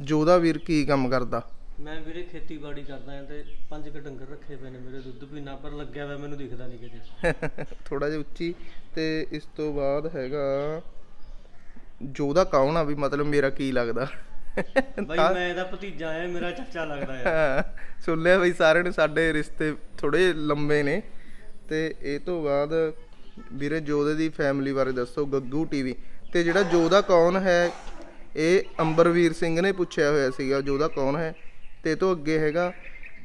ਜੋਧਾ ਵੀਰ ਕੀ ਕੰਮ ਕਰਦਾ? ਮੈਂ ਵੀਰੇ ਖੇਤੀਬਾੜੀ ਕਰਦਾ ਹਾਂ ਤੇ 5 ਕੁ ਡੰਗਰ ਰੱਖੇ ਪਏ ਨੇ ਮੇਰੇ, ਦੁੱਧ ਪੀਣਾ ਪਰ ਲੱਗਿਆ ਹੋਇਆ ਮੈਨੂੰ ਦਿਖਦਾ ਨਹੀਂ ਕਿਤੇ। ਥੋੜਾ ਜਿਹਾ ਉੱਚੀ। ਤੇ ਇਸ ਤੋਂ ਬਾਅਦ ਹੈਗਾ ਜੋਧਾ ਕੌਣ ਆ ਵੀ, ਮਤਲਬ ਮੇਰਾ ਕੀ ਲੱਗਦਾ? ਬਾਈ ਮੈਂ ਇਹਦਾ ਭਤੀਜਾ ਆ, ਮੇਰਾ ਚਾਚਾ ਲੱਗਦਾ ਆ। ਸੁਣ ਲਿਆ ਬਈ ਸਾਰਿਆਂ ਨੇ, ਸਾਡੇ ਰਿਸ਼ਤੇ ਥੋੜੇ ਲੰਬੇ ਨੇ। ਤੇ ਇਹ ਤੋਂ ਬਾਅਦ ਵੀਰੇ ਜੋਧੇ ਦੀ ਫੈਮਿਲੀ ਬਾਰੇ ਦੱਸੋ। ਗੱਗੂ ਟੀਵੀ। ਤੇ ਜਿਹੜਾ ਜੋਧਾ ਕੌਣ ਹੈ ਇਹ ਅੰਬਰਵੀਰ ਸਿੰਘ ਨੇ ਪੁੱਛਿਆ ਹੋਇਆ ਸੀਗਾ, ਜੋਧਾ ਕੌਣ ਹੈ। ਤੇ ਇਹ ਤੋਂ ਅੱਗੇ ਹੈਗਾ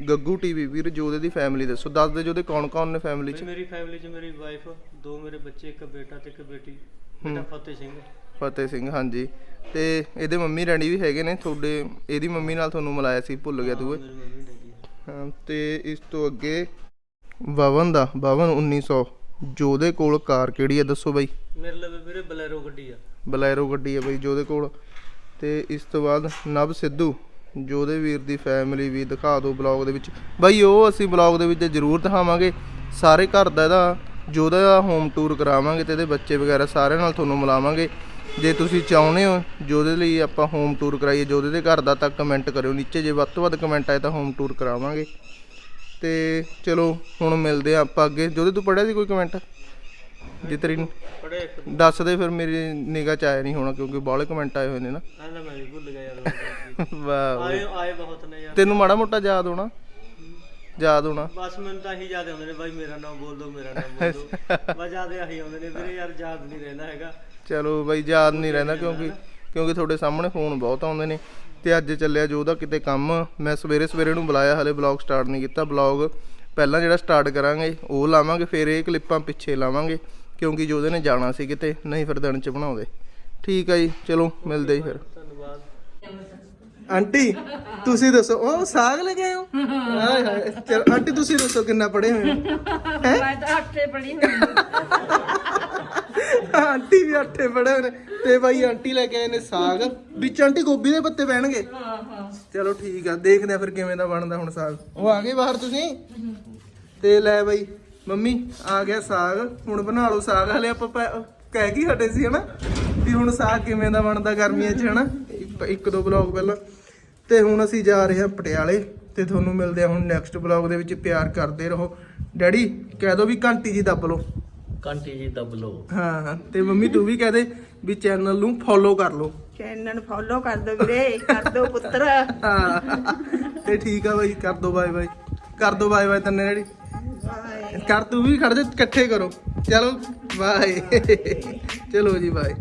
ਗੱਗੂ ਟੀਵੀ। ਵੀਰ ਜੋਧੇ ਦੀ ਫੈਮਿਲੀ ਦੱਸੋ, ਦੱਸ ਦੇ ਜੋਧੇ ਕੌਣ ਕੌਣ ਨੇ ਫੈਮਿਲੀ 'ਚ? ਮੇਰੀ ਫੈਮਿਲੀ 'ਚ ਮੇਰੀ ਵਾਈਫ, 2 ਮੇਰੇ ਬੱਚੇ, ਇੱਕ ਬੇਟਾ ਤੇ ਇੱਕ ਬੇਟੀ। ਬੇਟਾ ਫਤਿਹ ਸਿੰਘ। ਫਤਿਹ ਸਿੰਘ, ਹਾਂਜੀ। ਤੇ ਇਹਦੇ ਮੰਮੀ ਡੈਡੀ ਵੀ ਹੈਗੇ ਨੇ ਤੁਹਾਡੇ? ਇਹਦੀ ਮੰਮੀ ਨਾਲ ਤੁਹਾਨੂੰ ਮਿਲਾਇਆ ਸੀ, ਭੁੱਲ ਗਿਆ ਤੂੰ? ਮੇਰੀ ਮੰਮੀ ਡੈਡੀ। ਹਾਂ। ਤੇ ਇਸ ਤੋਂ ਅੱਗੇ ਬਵਨ ਦਾ, ਬਵਨ 1900। ਜੋਧੇ ਕੋਲ ਕਾਰ ਕਿਹੜੀ ਆ ਦੱਸੋ ਬਾਈ? ਮੇਰੇ ਲਈ ਵੀਰੇ ਬਲੈਰੋ ਗੱਡੀ ਆ। ਬਲੈਰੋ ਗੱਡੀ ਆ ਬਾਈ ਜੋਧੇ ਕੋਲ। ਤੇ ਇਸ ਤੋਂ ਬਾਅਦ ਨਵ ਸਿੱਧੂ। ਜੋਧੇ ਵੀਰ ਦੀ ਫੈਮਿਲੀ ਵੀ ਦਿਖਾ ਦਿਓ ਬਲੌਗ ਦੇ ਵਿੱਚ ਬਾਈ। ਉਹ ਅਸੀਂ ਬਲੌਗ ਦੇ ਵਿੱਚ ਜ਼ਰੂਰ ਦਿਖਾਵਾਂਗੇ ਸਾਰੇ ਘਰ ਦਾ ਇਹਦਾ। ਜੋਧੇ ਦਾ ਹੋਮ ਟੂਰ ਕਰਾਵਾਂਗੇ ਤੇ ਇਹਦੇ ਬੱਚੇ ਵਗੈਰਾ ਸਾਰਿਆਂ ਨਾਲ ਤੁਹਾਨੂੰ ਮਿਲਾਵਾਂਗੇ। ਜੇ ਤੁਸੀਂ ਚਾਹੁੰਦੇ ਹੋ ਜੋਧੇ ਲਈ ਆਪਾਂ ਹੋਮ ਟੂਰ ਕਰਾਈਏ ਜੋਧੇ ਦੇ ਘਰ ਦਾ ਤਾਂ ਕਮੈਂਟ ਕਰਿਓ ਨੀਚੇ, ਜੇ ਵੱਧ ਤੋਂ ਵੱਧ ਕਮੈਂਟ ਆਏ ਤਾਂ ਹੋਮ ਟੂਰ ਕਰਾਵਾਂਗੇ। ਤੇ ਚਲੋ ਹੁਣ ਮਿਲਦੇ ਆ ਆਪਾਂ ਅੱਗੇ। ਜੋਧੇ ਤੂੰ ਪੜ੍ਹਿਆ ਸੀ ਕੋਈ ਕਮੈਂਟ? ਜੇ ਤੇਰੀ ਪੜ੍ਹੇ ਦੱਸ ਦੇ, ਫਿਰ ਮੇਰੀ ਨਿਗਾਹ 'ਚ ਆਇਆ ਨਹੀਂ ਹੋਣਾ ਕਿਉਂਕਿ ਬਾਹਲੇ ਕਮੈਂਟ ਆਏ ਹੋਏ ਨੇ ਨਾ। ਮੈਂ ਵੀ ਭੁੱਲ ਗਿਆ ਯਾਰ। ਵਾਹ ਆਏ ਬਹੁਤ ਨੇ ਯਾਰ। ਤੈਨੂੰ ਮਾੜਾ ਮੋਟਾ ਯਾਦ ਹੋਣਾ? ਬਸ ਮੈਨੂੰ ਤਾਂ ਇਹੀ ਯਾਦ ਆਉਂਦੇ ਨੇ ਬਾਈ, ਮੇਰਾ ਨਾਮ ਬੋਲ ਦੋ, ਮੇਰਾ ਨਾਮ ਬੋਲ ਦੋ। ਬਸ ਯਾਦ ਆਹੀ ਆਉਂਦੇ ਨੇ ਵੀਰੇ ਯਾਰ, ਯਾਦ ਨਹੀਂ ਰਹਿੰਦਾ ਹੈਗਾ। ਚਲੋ ਬਾਈ ਯਾਦ ਨਹੀਂ ਰਹਿੰਦਾ ਕਿਉਂਕਿ ਤੁਹਾਡੇ ਸਾਹਮਣੇ ਫੋਨ ਬਹੁਤ ਆਉਂਦੇ ਨੇ। ਤੇ ਅੱਜ ਚੱਲਿਆ ਜੋਧਾ ਕਿਤੇ ਕੰਮ। ਮੈਂ ਸਵੇਰੇ ਨੂੰ ਬੁਲਾਇਆ, ਹਲੇ ਬਲੌਗ ਸਟਾਰਟ ਨਹੀਂ ਕੀਤਾ। ਬਲੌਗ ਪਹਿਲਾਂ ਜਿਹੜਾ ਸਟਾਰਟ ਕਰਾਂਗੇ ਉਹ ਲਾਵਾਂਗੇ, ਫਿਰ ਇਹ ਕਲਿੱਪਾਂ ਪਿੱਛੇ ਲਾਵਾਂਗੇ ਕਿਉਂਕਿ ਜੋਧੇ ਨੇ ਜਾਣਾ ਸੀ ਕਿਤੇ, ਨਹੀਂ ਫਿਰ ਦਿਨ 'ਚ ਬਣਾਉਂਦੇ। ਠੀਕ ਆ ਜੀ, ਚਲੋ ਮਿਲਦੇ ਜੀ ਫਿਰ। ਧੰਨਵਾਦ। ਆਂਟੀ ਤੁਸੀਂ ਦੱਸੋ, ਉਹ ਸਾਗ ਲੈ ਕੇ ਆਏ ਹੋ? ਹਾਏ ਹਾਏ। ਚਲ ਆਂਟੀ ਤੁਸੀਂ ਦੱਸੋ ਕਿੰਨਾ ਪੜ੍ਹੇ ਹੋਏ ਹੋ? ਮੈਂ ਤਾਂ 8 ਪੜ੍ਹੀ ਹੋਈ। ਆਂਟੀ ਵੀ 8 ਪੜ੍ਹੇ ਹੋਏ ਨੇ। ਤੇ ਬਾਈ ਆਂਟੀ ਲੈ ਕੇ ਆਏ ਨੇ ਸਾਗ, ਵਿੱਚ ਆਂਟੀ ਗੋਭੀ ਦੇ ਪੱਤੇ ਪੈਣਗੇ। ਚਲੋ ਠੀਕ ਆ, ਦੇਖਦੇ ਆ ਫਿਰ ਕਿਵੇਂ ਦਾ ਬਣਦਾ ਹੁਣ ਸਾਗ। ਉਹ ਆ ਗਏ ਬਾਹਰ ਤੁਸੀਂ? ਤੇ ਲੈ ਬਾਈ ਮੰਮੀ ਆ ਗਿਆ ਸਾਗ, ਹੁਣ ਬਣਾ ਲਓ ਸਾਗ। ਹਲੇ ਆਪਾਂ ਕਹਿ ਕੀ ਹਟੇ ਸੀ ਹਨਾ ਵੀ ਹੁਣ ਸਾਗ ਕਿਵੇਂ ਦਾ ਬਣਦਾ ਗਰਮੀਆਂ 'ਚ ਹਨਾ, ਇੱਕ ਦੋ ਬਲੌਗ ਪਹਿਲਾਂ। ਤੇ ਹੁਣ ਅਸੀਂ ਜਾ ਰਹੇ ਹਾਂ ਪਟਿਆਲੇ, ਤੇ ਤੁਹਾਨੂੰ ਮਿਲਦੇ ਆ ਹੁਣ ਨੈਕਸਟ ਬਲੌਗ ਦੇ ਵਿੱਚ। ਪਿਆਰ ਕਰਦੇ ਰਹੋ। ਡੈਡੀ ਕਹਿ ਦੋ ਵੀ ਘੰਟੀ ਜੀ ਦੱਬ ਲਓ। ਕੰਟੀ ਜੀ ਦੱਬ ਲਓ। ਹਾਂ, ਤੇ ਮੰਮੀ ਤੂੰ ਵੀ ਕਹਿ ਦੇ ਵੀ ਚੈਨਲ ਨੂੰ ਫੋਲੋ ਕਰ ਲਓ। ਚੈਨਲ ਨੂੰ ਫੋਲੋ ਕਰ ਦੋ ਵੀਰੇ, ਕਰ ਦੋ ਪੁੱਤਰ। ਹਾਂ ਤੇ ਠੀਕ ਆ ਬਾਈ, ਕਰ ਦੋ ਬਾਏ ਬਾਏ, ਕਰ ਦੋ ਬਾਏ ਬਾਏ ਤੰਨੇ ਡੈਡੀ। ਬਾਏ। ਕਰ ਤੂੰ ਵੀ ਖੜ ਜਾ, ਇਕੱਠੇ ਕਰੋ। ਚਲੋ ਬਾਏ। ਚਲੋ ਜੀ ਬਾਏ।